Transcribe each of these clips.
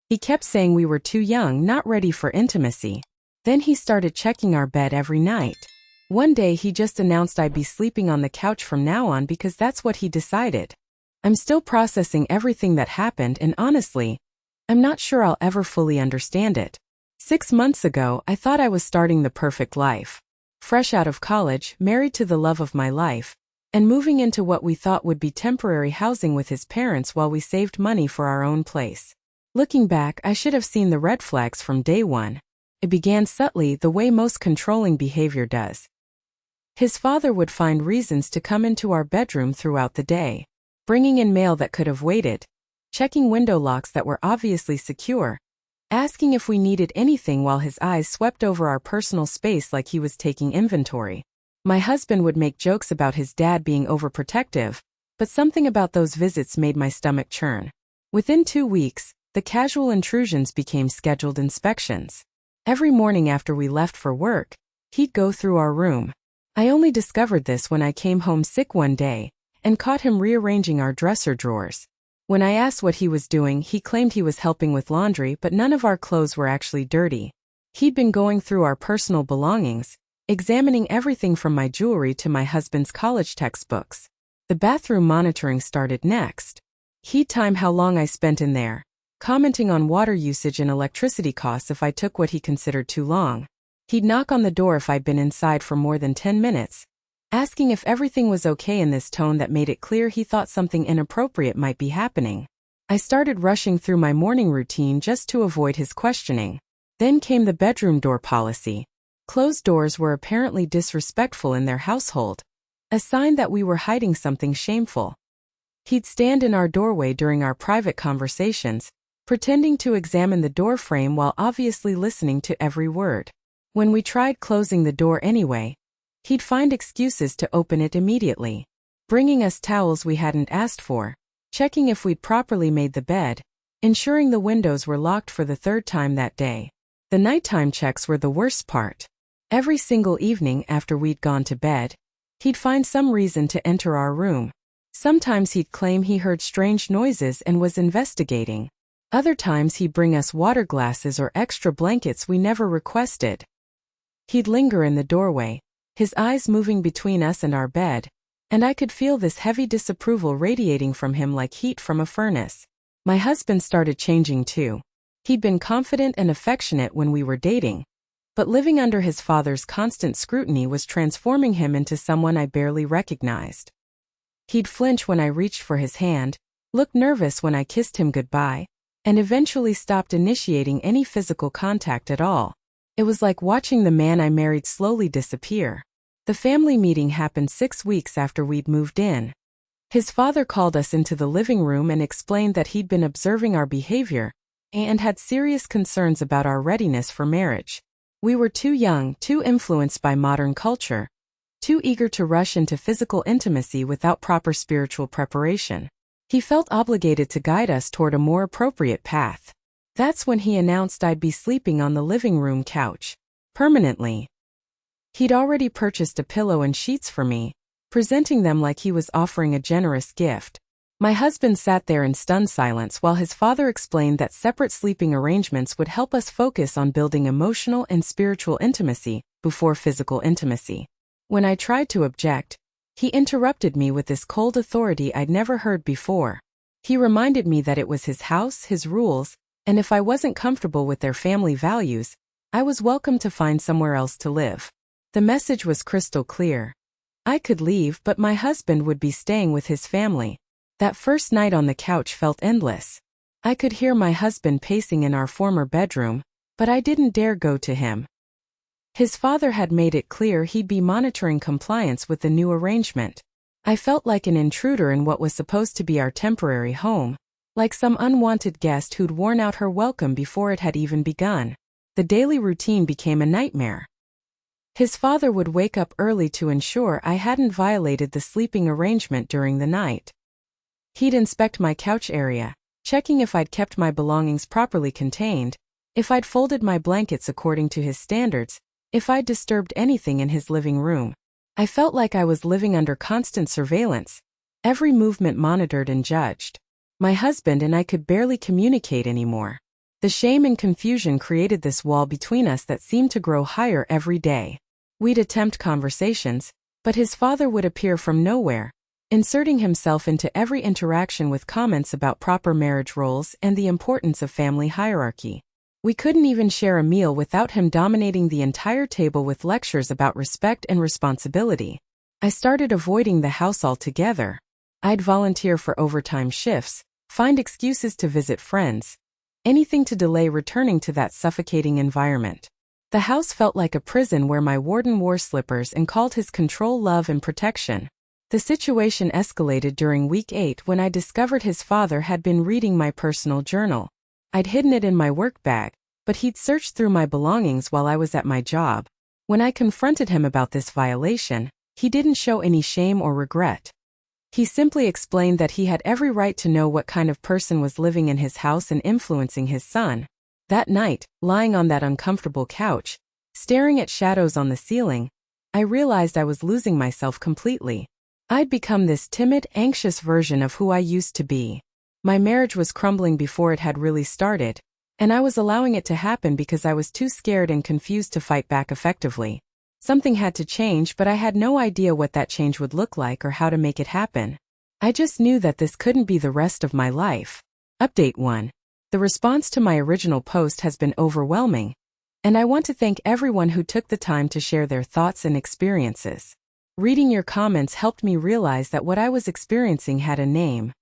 He kept saying we were too young, not ready for intimacy. Then he started checking our bed every night. One day he just announced I'd be sleeping on the couch from now on because that's what he decided. I'm still processing everything that happened, and honestly, I'm not sure I'll ever fully understand it. 6 months ago, I thought I was starting the perfect life. Fresh out of college, married to the love of my life, and moving into what we thought would be temporary housing with his parents while we saved money for our own place. Looking back, I should have seen the red flags from day one. It began subtly, the way most controlling behavior does. His father would find reasons to come into our bedroom throughout the day, bringing in mail that could have waited, checking window locks that were obviously secure, asking if we needed anything while his eyes swept over our personal space like he was taking inventory. My husband would make jokes about his dad being overprotective, but something about those visits made my stomach churn. Within 2 weeks, the casual intrusions became scheduled inspections. Every morning after we left for work, he'd go through our room. I only discovered this when I came home sick one day and caught him rearranging our dresser drawers. When I asked what he was doing, he claimed he was helping with laundry, but none of our clothes were actually dirty. He'd been going through our personal belongings, examining everything from my jewelry to my husband's college textbooks. The bathroom monitoring started next. He'd time how long I spent in there, commenting on water usage and electricity costs if I took what he considered too long. He'd knock on the door if I'd been inside for more than 10 minutes, asking if everything was okay in this tone that made it clear he thought something inappropriate might be happening. I started rushing through my morning routine just to avoid his questioning. Then came the bedroom door policy. Closed doors were apparently disrespectful in their household, a sign that we were hiding something shameful. He'd stand in our doorway during our private conversations, pretending to examine the door frame while obviously listening to every word. When we tried closing the door anyway, he'd find excuses to open it immediately, bringing us towels we hadn't asked for, checking if we'd properly made the bed, ensuring the windows were locked for the 3rd time that day. The nighttime checks were the worst part. Every single evening after we'd gone to bed, he'd find some reason to enter our room. Sometimes he'd claim he heard strange noises and was investigating. Other times he'd bring us water glasses or extra blankets we never requested. He'd linger in the doorway, his eyes moving between us and our bed, and I could feel this heavy disapproval radiating from him like heat from a furnace. My husband started changing too. He'd been confident and affectionate when we were dating, but living under his father's constant scrutiny was transforming him into someone I barely recognized. He'd flinch when I reached for his hand, look nervous when I kissed him goodbye, and eventually stopped initiating any physical contact at all. It was like watching the man I married slowly disappear. The family meeting happened 6 weeks after we'd moved in. His father called us into the living room and explained that he'd been observing our behavior and had serious concerns about our readiness for marriage. We were too young, too influenced by modern culture, too eager to rush into physical intimacy without proper spiritual preparation. He felt obligated to guide us toward a more appropriate path. That's when he announced I'd be sleeping on the living room couch, permanently. He'd already purchased a pillow and sheets for me, presenting them like he was offering a generous gift. My husband sat there in stunned silence while his father explained that separate sleeping arrangements would help us focus on building emotional and spiritual intimacy before physical intimacy. When I tried to object, he interrupted me with this cold authority I'd never heard before. He reminded me that it was his house, his rules, and if I wasn't comfortable with their family values, I was welcome to find somewhere else to live. The message was crystal clear. I could leave, but my husband would be staying with his family. That first night on the couch felt endless. I could hear my husband pacing in our former bedroom, but I didn't dare go to him. His father had made it clear he'd be monitoring compliance with the new arrangement. I felt like an intruder in what was supposed to be our temporary home, like some unwanted guest who'd worn out her welcome before it had even begun. The daily routine became a nightmare. His father would wake up early to ensure I hadn't violated the sleeping arrangement during the night. He'd inspect my couch area, checking if I'd kept my belongings properly contained, if I'd folded my blankets according to his standards, if I'd disturbed anything in his living room. I felt like I was living under constant surveillance, every movement monitored and judged. My husband and I could barely communicate anymore. The shame and confusion created this wall between us that seemed to grow higher every day. We'd attempt conversations, but his father would appear from nowhere, inserting himself into every interaction with comments about proper marriage roles and the importance of family hierarchy. We couldn't even share a meal without him dominating the entire table with lectures about respect and responsibility. I started avoiding the house altogether. I'd volunteer for overtime shifts, find excuses to visit friends, anything to delay returning to that suffocating environment. The house felt like a prison where my warden wore slippers and called his control love and protection. The situation escalated during week 8 when I discovered his father had been reading my personal journal. I'd hidden it in my work bag, but he'd searched through my belongings while I was at my job. When I confronted him about this violation, he didn't show any shame or regret. He simply explained that he had every right to know what kind of person was living in his house and influencing his son. That night, lying on that uncomfortable couch, staring at shadows on the ceiling, I realized I was losing myself completely. I'd become this timid, anxious version of who I used to be. My marriage was crumbling before it had really started, and I was allowing it to happen because I was too scared and confused to fight back effectively. Something had to change, but I had no idea what that change would look like or how to make it happen. I just knew that this couldn't be the rest of my life. Update 1. The response to my original post has been overwhelming, and I want to thank everyone who took the time to share their thoughts and experiences. Reading your comments helped me realize that what I was experiencing had a name: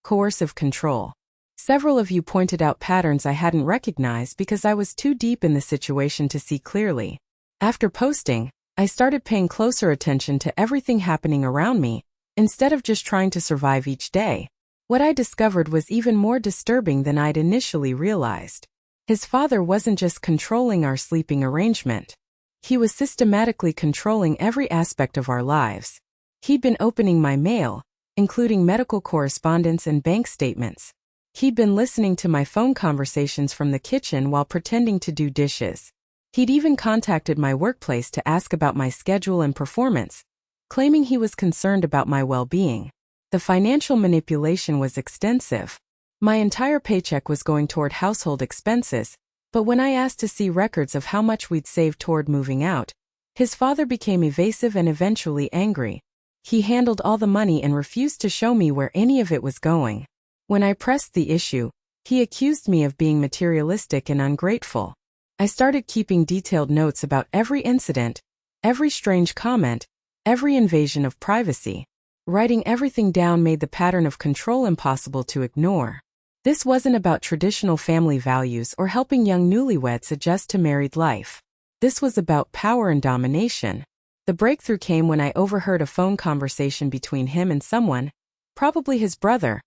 coercive control. Several of you pointed out patterns I hadn't recognized because I was too deep in the situation to see clearly. After posting, I started paying closer attention to everything happening around me, instead of just trying to survive each day. What I discovered was even more disturbing than I'd initially realized. His father wasn't just controlling our sleeping arrangement. He was systematically controlling every aspect of our lives. He'd been opening my mail, including medical correspondence and bank statements. He'd been listening to my phone conversations from the kitchen while pretending to do dishes. He'd even contacted my workplace to ask about my schedule and performance, claiming he was concerned about my well-being. The financial manipulation was extensive. My entire paycheck was going toward household expenses, but when I asked to see records of how much we'd saved toward moving out, his father became evasive and eventually angry. He handled all the money and refused to show me where any of it was going. When I pressed the issue, he accused me of being materialistic and ungrateful. I started keeping detailed notes about every incident, every strange comment, every invasion of privacy. Writing everything down made the pattern of control impossible to ignore. This wasn't about traditional family values or helping young newlyweds adjust to married life. This was about power and domination. The breakthrough came when I overheard a phone conversation between him and someone, probably his brother,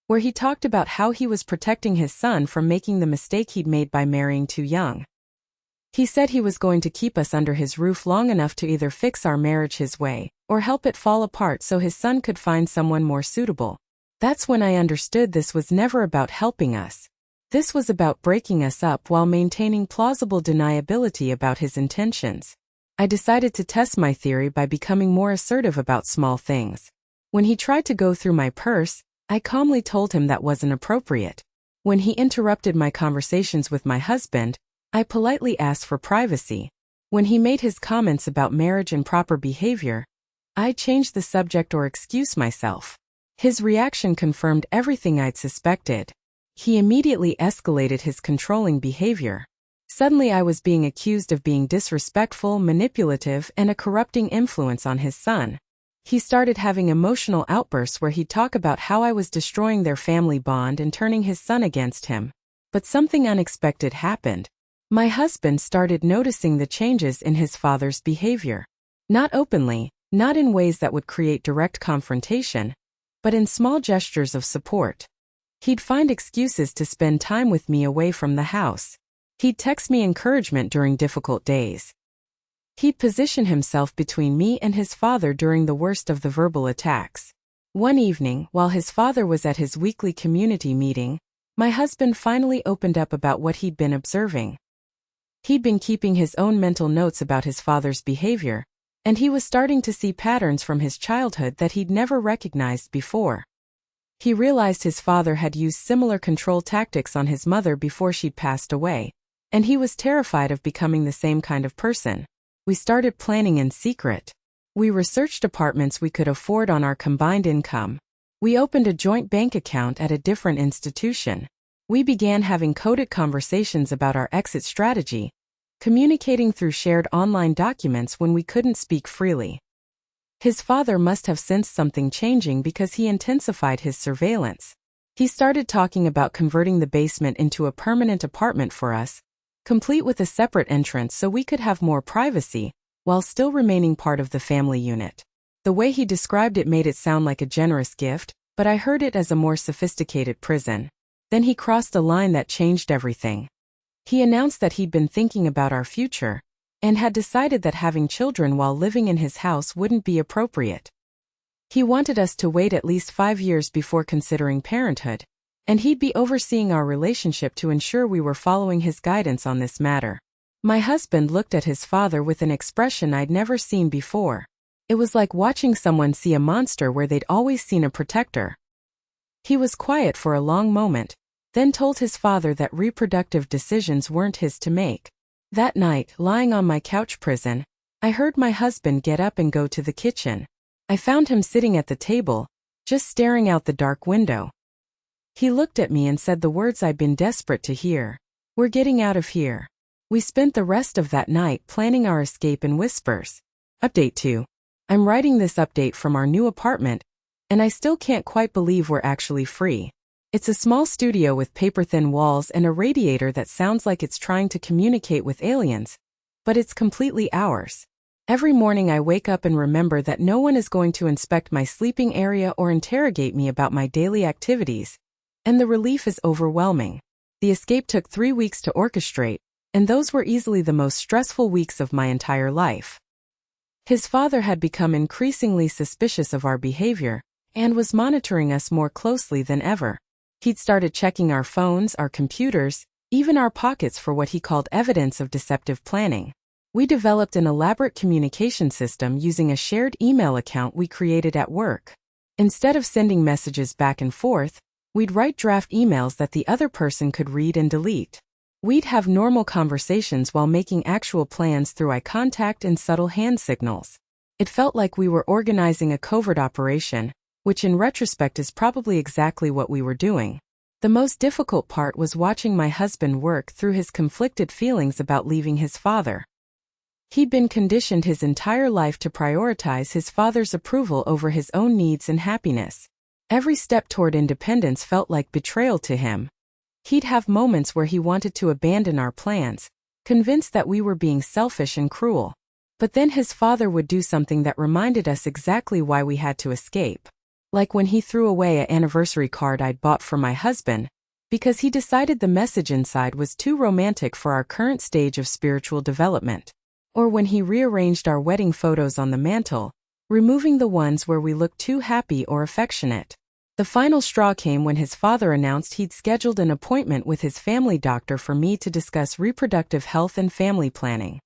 where he talked about how he was protecting his son from making the mistake he'd made by marrying too young. He said he was going to keep us under his roof long enough to either fix our marriage his way, or help it fall apart so his son could find someone more suitable. That's when I understood this was never about helping us. This was about breaking us up while maintaining plausible deniability about his intentions. I decided to test my theory by becoming more assertive about small things. When he tried to go through my purse, I calmly told him that wasn't appropriate. When he interrupted my conversations with my husband, I politely asked for privacy. When he made his comments about marriage and proper behavior, I changed the subject or excused myself. His reaction confirmed everything I'd suspected. He immediately escalated his controlling behavior. Suddenly I was being accused of being disrespectful, manipulative, and a corrupting influence on his son. He started having emotional outbursts where he'd talk about how I was destroying their family bond and turning his son against him. But something unexpected happened. My husband started noticing the changes in his father's behavior. Not openly, not in ways that would create direct confrontation, but in small gestures of support. He'd find excuses to spend time with me away from the house. He'd text me encouragement during difficult days. He'd position himself between me and his father during the worst of the verbal attacks. One evening, while his father was at his weekly community meeting, my husband finally opened up about what he'd been observing. He'd been keeping his own mental notes about his father's behavior, and he was starting to see patterns from his childhood that he'd never recognized before. He realized his father had used similar control tactics on his mother before she'd passed away, and he was terrified of becoming the same kind of person. We started planning in secret. We researched apartments we could afford on our combined income. We opened a joint bank account at a different institution. We began having coded conversations about our exit strategy, communicating through shared online documents when we couldn't speak freely. His father must have sensed something changing because he intensified his surveillance. He started talking about converting the basement into a permanent apartment for us, complete with a separate entrance so we could have more privacy, while still remaining part of the family unit. The way he described it made it sound like a generous gift, but I heard it as a more sophisticated prison. Then he crossed a line that changed everything. He announced that he'd been thinking about our future, and had decided that having children while living in his house wouldn't be appropriate. He wanted us to wait at least 5 years before considering parenthood, and he'd be overseeing our relationship to ensure we were following his guidance on this matter. My husband looked at his father with an expression I'd never seen before. It was like watching someone see a monster where they'd always seen a protector. He was quiet for a long moment, then told his father that reproductive decisions weren't his to make. That night, lying on my couch prison, I heard my husband get up and go to the kitchen. I found him sitting at the table, just staring out the dark window. He looked at me and said the words I'd been desperate to hear. "We're getting out of here." We spent the rest of that night planning our escape in whispers. Update 2. I'm writing this update from our new apartment, and I still can't quite believe we're actually free. It's a small studio with paper-thin walls and a radiator that sounds like it's trying to communicate with aliens, but it's completely ours. Every morning I wake up and remember that no one is going to inspect my sleeping area or interrogate me about my daily activities, and the relief is overwhelming. The escape took 3 weeks to orchestrate, and those were easily the most stressful weeks of my entire life. His father had become increasingly suspicious of our behavior, and was monitoring us more closely than ever. He'd started checking our phones, our computers, even our pockets for what he called evidence of deceptive planning. We developed an elaborate communication system using a shared email account we created at work. Instead of sending messages back and forth, we'd write draft emails that the other person could read and delete. We'd have normal conversations while making actual plans through eye contact and subtle hand signals. It felt like we were organizing a covert operation, which in retrospect is probably exactly what we were doing. The most difficult part was watching my husband work through his conflicted feelings about leaving his father. He'd been conditioned his entire life to prioritize his father's approval over his own needs and happiness. Every step toward independence felt like betrayal to him. He'd have moments where he wanted to abandon our plans, convinced that we were being selfish and cruel. But then his father would do something that reminded us exactly why we had to escape. Like when he threw away an anniversary card I'd bought for my husband, because he decided the message inside was too romantic for our current stage of spiritual development. Or when he rearranged our wedding photos on the mantle, removing the ones where we looked too happy or affectionate. The final straw came when his father announced he'd scheduled an appointment with his family doctor for me to discuss reproductive health and family planning.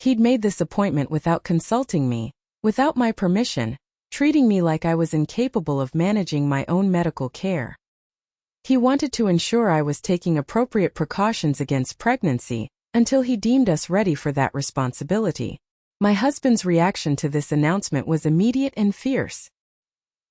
He'd made this appointment without consulting me, without my permission, treating me like I was incapable of managing my own medical care. He wanted to ensure I was taking appropriate precautions against pregnancy until he deemed us ready for that responsibility. My husband's reaction to this announcement was immediate and fierce.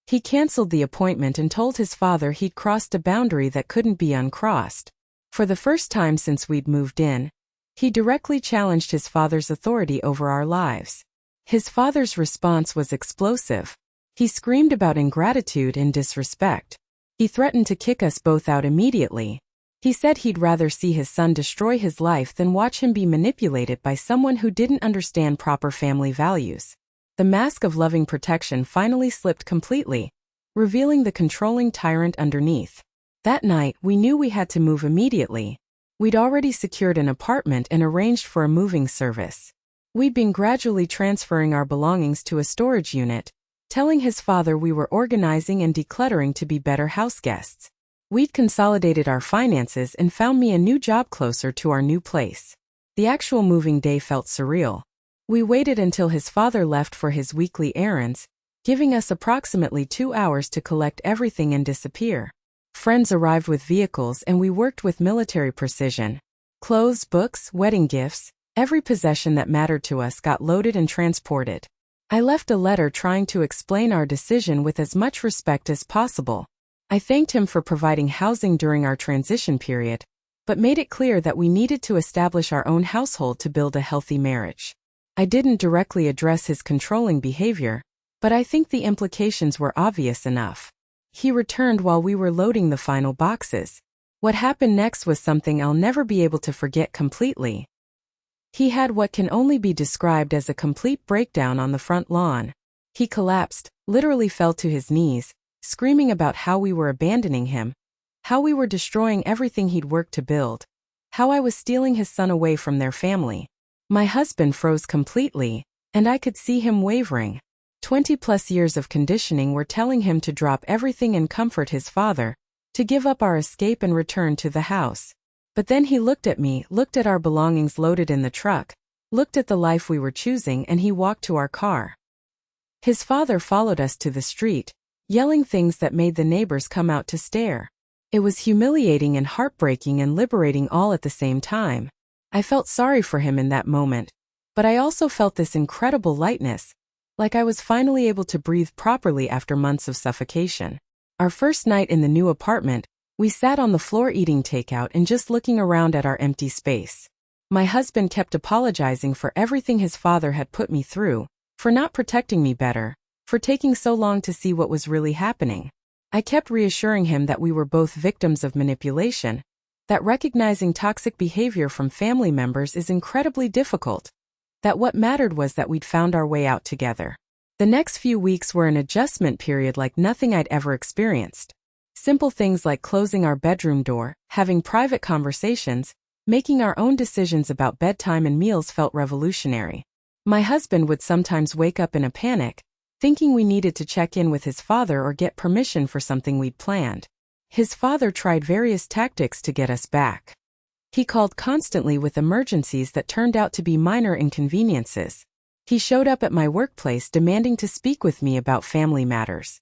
He canceled the appointment and told his father he'd crossed a boundary that couldn't be uncrossed. For the first time since we'd moved in, he directly challenged his father's authority over our lives. His father's response was explosive. He screamed about ingratitude and disrespect. He threatened to kick us both out immediately. He said he'd rather see his son destroy his life than watch him be manipulated by someone who didn't understand proper family values. The mask of loving protection finally slipped completely, revealing the controlling tyrant underneath. That night, we knew we had to move immediately. We'd already secured an apartment and arranged for a moving service. We'd been gradually transferring our belongings to a storage unit, telling his father we were organizing and decluttering to be better house guests. We'd consolidated our finances and found me a new job closer to our new place. The actual moving day felt surreal. We waited until his father left for his weekly errands, giving us approximately 2 hours to collect everything and disappear. Friends arrived with vehicles and we worked with military precision. Clothes, books, wedding gifts, every possession that mattered to us got loaded and transported. I left a letter trying to explain our decision with as much respect as possible. I thanked him for providing housing during our transition period, but made it clear that we needed to establish our own household to build a healthy marriage. I didn't directly address his controlling behavior, but I think the implications were obvious enough. He returned while we were loading the final boxes. What happened next was something I'll never be able to forget completely. He had what can only be described as a complete breakdown on the front lawn. He collapsed, literally fell to his knees, screaming about how we were abandoning him, how we were destroying everything he'd worked to build, how I was stealing his son away from their family. My husband froze completely, and I could see him wavering. 20+ years of conditioning were telling him to drop everything and comfort his father, to give up our escape and return to the house. But then he looked at me, looked at our belongings loaded in the truck, looked at the life we were choosing, and he walked to our car. His father followed us to the street, yelling things that made the neighbors come out to stare. It was humiliating and heartbreaking and liberating all at the same time. I felt sorry for him in that moment, but I also felt this incredible lightness, like I was finally able to breathe properly after months of suffocation. Our first night in the new apartment, we sat on the floor eating takeout and just looking around at our empty space. My husband kept apologizing for everything his father had put me through, for not protecting me better, for taking so long to see what was really happening. I kept reassuring him that we were both victims of manipulation, that recognizing toxic behavior from family members is incredibly difficult, that what mattered was that we'd found our way out together. The next few weeks were an adjustment period like nothing I'd ever experienced. Simple things like closing our bedroom door, having private conversations, making our own decisions about bedtime and meals felt revolutionary. My husband would sometimes wake up in a panic, thinking we needed to check in with his father or get permission for something we'd planned. His father tried various tactics to get us back. He called constantly with emergencies that turned out to be minor inconveniences. He showed up at my workplace demanding to speak with me about family matters.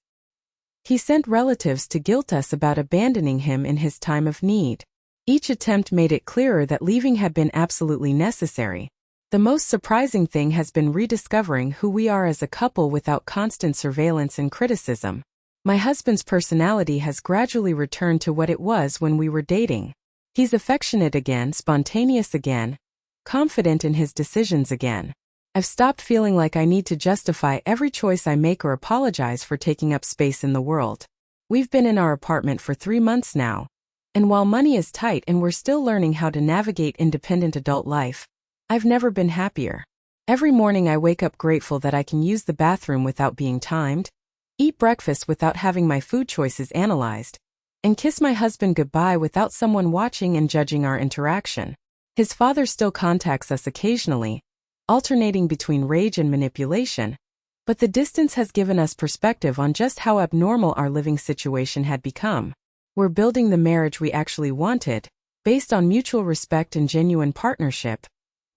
He sent relatives to guilt us about abandoning him in his time of need. Each attempt made it clearer that leaving had been absolutely necessary. The most surprising thing has been rediscovering who we are as a couple without constant surveillance and criticism. My husband's personality has gradually returned to what it was when we were dating. He's affectionate again, spontaneous again, confident in his decisions again. I've stopped feeling like I need to justify every choice I make or apologize for taking up space in the world. We've been in our apartment for 3 months now, and while money is tight and we're still learning how to navigate independent adult life, I've never been happier. Every morning I wake up grateful that I can use the bathroom without being timed, eat breakfast without having my food choices analyzed, and kiss my husband goodbye without someone watching and judging our interaction. His father still contacts us occasionally, alternating between rage and manipulation, but the distance has given us perspective on just how abnormal our living situation had become. We're building the marriage we actually wanted, based on mutual respect and genuine partnership,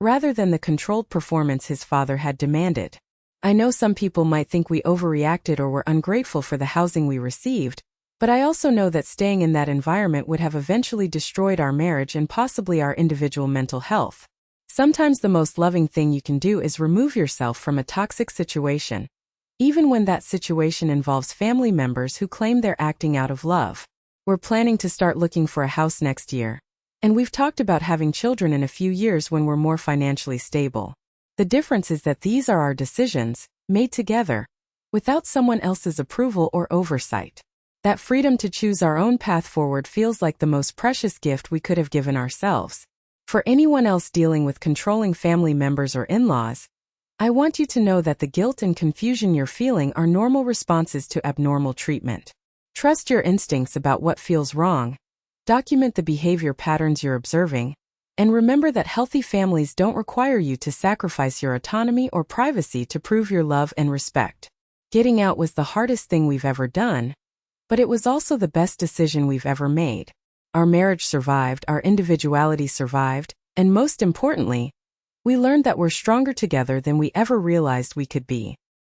rather than the controlled performance his father had demanded. I know some people might think we overreacted or were ungrateful for the housing we received, but I also know that staying in that environment would have eventually destroyed our marriage and possibly our individual mental health. Sometimes the most loving thing you can do is remove yourself from a toxic situation, even when that situation involves family members who claim they're acting out of love. We're planning to start looking for a house next year, and we've talked about having children in a few years when we're more financially stable. The difference is that these are our decisions, made together, without someone else's approval or oversight. That freedom to choose our own path forward feels like the most precious gift we could have given ourselves. For anyone else dealing with controlling family members or in-laws, I want you to know that the guilt and confusion you're feeling are normal responses to abnormal treatment. Trust your instincts about what feels wrong, document the behavior patterns you're observing, and remember that healthy families don't require you to sacrifice your autonomy or privacy to prove your love and respect. Getting out was the hardest thing we've ever done, but it was also the best decision we've ever made. Our marriage survived, our individuality survived, and most importantly, we learned that we're stronger together than we ever realized we could be.